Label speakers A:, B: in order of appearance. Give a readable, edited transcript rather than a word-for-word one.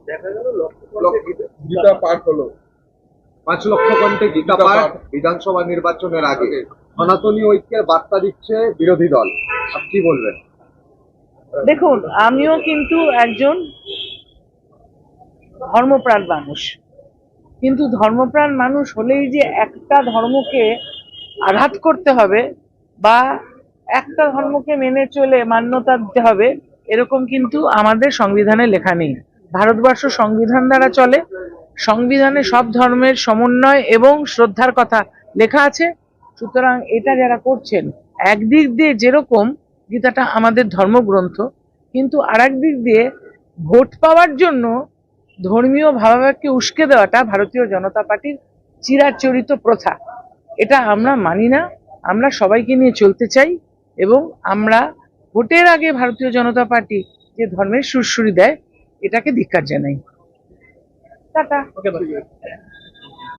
A: দেখা গেল গীতা পাঠ হলো, 5 লক্ষ কণ্ঠে গীতা পাঠ বিধানসভা নির্বাচনের আগে সনাতনী ঐক্যের বার্তা দিচ্ছে বিরোধী দল। আপনি কি বলবেন?
B: দেখুন, আমিও কিন্তু একজন ধর্মপ্রাণ মানুষ, কিন্তু ধর্মপ্রাণ মানুষ হলেই যে একটা ধর্মকে আঘাত করতে হবে বা একটা ধর্মকে মেনে চলে মান্যতা দিতে হবে এরকম কিন্তু আমাদের সংবিধানে লেখা নেই। ভারতবর্ষ সংবিধান দ্বারা চলে, সংবিধানে সব ধর্মের সমন্বয় এবং শ্রদ্ধার কথা লেখা আছে। সুতরাং এটা যারা করছেন, একদিক দিয়ে যেরকম গীতাটা আমাদের ধর্মগ্রন্থ, কিন্তু আরেক দিক দিয়ে ভোট পাওয়ার জন্য ধর্মীয় ভাবাবেগকে উস্কে দেওয়াটা ভারতীয় জনতা পার্টির চিরাচরিত প্রথা। এটা আমরা মানি না। আমরা সবাইকে নিয়ে চলতে চাই এবং আমরা ভোটের আগে ভারতীয় জনতা পার্টি যে ধর্মের সুরসুরি দেয় এটাকে ধিক্কার জানাই। টাটা।